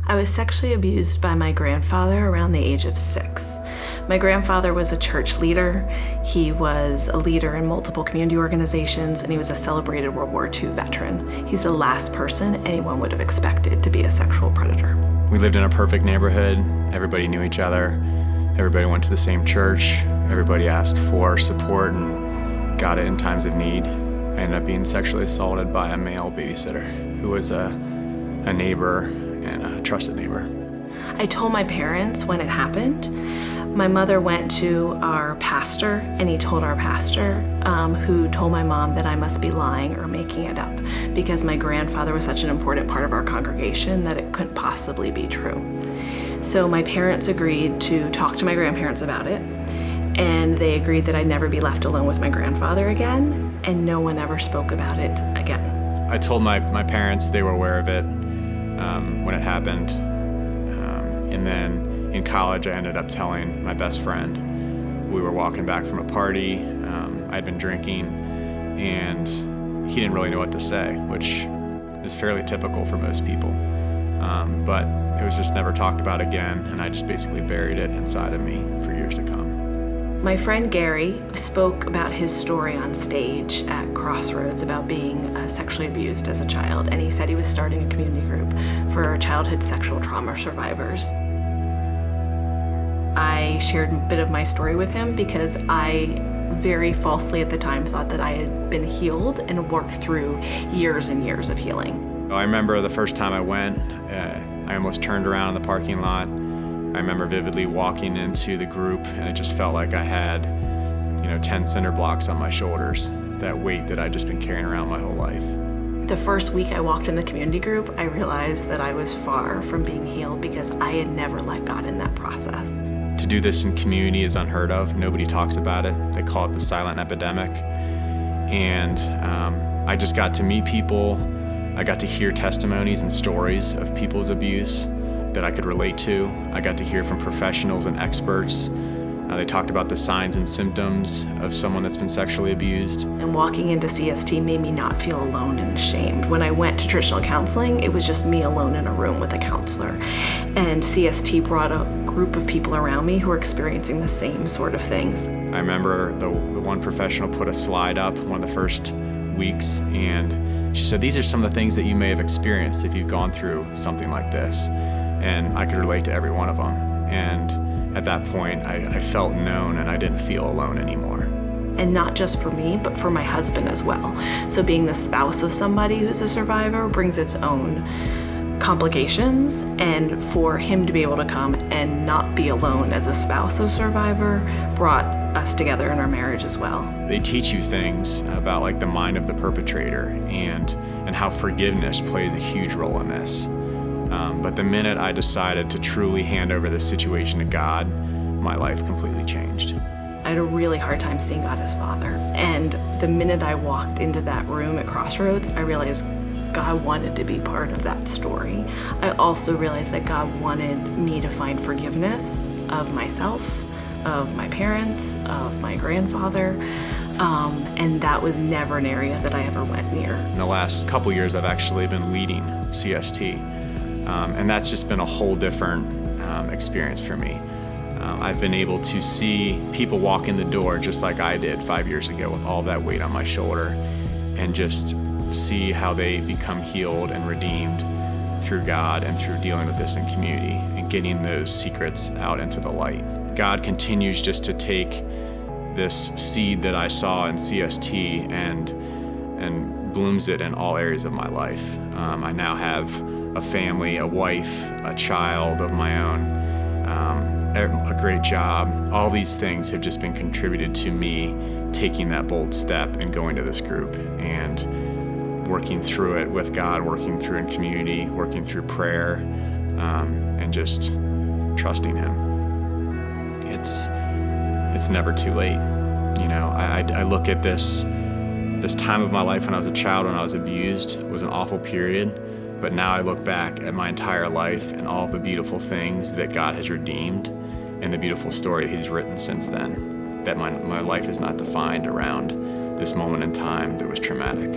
I was sexually abused by my grandfather around the age of 6. My grandfather was a church leader. He was a leader in multiple community organizations, and he was a celebrated World War II veteran. He's the last person anyone would have expected to be a sexual predator. We lived in a perfect neighborhood. Everybody knew each other. Everybody went to the same church. Everybody asked for support and got it in times of need. I ended up being sexually assaulted by a male babysitter who was a neighbor and a trusted neighbor. I told my parents when it happened. My mother went to our pastor, and he told our pastor, who told my mom that I must be lying or making it up because my grandfather was such an important part of our congregation that it couldn't possibly be true. So my parents agreed to talk to my grandparents about it, and they agreed that I'd never be left alone with my grandfather again, and no one ever spoke about it again. I told my parents. They were aware of it when it happened. And then in college, I ended up telling my best friend. We were walking back from a party. I'd been drinking, and he didn't really know what to say, which is fairly typical for most people. But it was just never talked about again, and I just basically buried it inside of me for years to come. My friend Gary spoke about his story on stage at Crossroads about being sexually abused as a child, and he said he was starting a community group for childhood sexual trauma survivors. I shared a bit of my story with him because I very falsely at the time thought that I had been healed and worked through years and years of healing. I remember the first time I went, I almost turned around in the parking lot. I remember vividly walking into the group, and it just felt like I had, 10 cinder blocks on my shoulders, that weight that I'd just been carrying around my whole life. The first week I walked in the community group, I realized that I was far from being healed because I had never let God in that process. To do this in community is unheard of. Nobody talks about it. They call it the silent epidemic. And I just got to meet people. I got to hear testimonies and stories of people's abuse that I could relate to. I got to hear from professionals and experts. They talked about the signs and symptoms of someone that's been sexually abused. And walking into CST made me not feel alone and ashamed. When I went to traditional counseling, it was just me alone in a room with a counselor. And CST brought a group of people around me who were experiencing the same sort of things. I remember the one professional put a slide up one of the first weeks, and she said, "These are some of the things that you may have experienced if you've gone through something like this." And I could relate to every one of them. And at that point, I felt known, and I didn't feel alone anymore. And not just for me, but for my husband as well. So being the spouse of somebody who's a survivor brings its own complications, and for him to be able to come and not be alone as a spouse of survivor brought us together in our marriage as well. They teach you things about like the mind of the perpetrator and how forgiveness plays a huge role in this. But the minute I decided to truly hand over this situation to God, my life completely changed. I had a really hard time seeing God as Father. And the minute I walked into that room at Crossroads, I realized God wanted to be part of that story. I also realized that God wanted me to find forgiveness of myself, of my parents, of my grandfather, and that was never an area that I ever went near. In the last couple years, I've actually been leading CST. And that's just been a whole different experience for me. I've been able to see people walk in the door just like I did 5 years ago with all that weight on my shoulder, and just see how they become healed and redeemed through God and through dealing with this in community and getting those secrets out into the light. God continues just to take this seed that I saw in CST and blooms it in all areas of my life. I now have a family, a wife, a child of my own, a great job. All these things have just been contributed to me taking that bold step and going to this group and working through it with God, working through in community, working through prayer, and just trusting Him. It's never too late. I look at this time of my life when I was a child, when I was abused, was an awful period. But now I look back at my entire life and all the beautiful things that God has redeemed and the beautiful story He's written since then, that my life is not defined around this moment in time that was traumatic.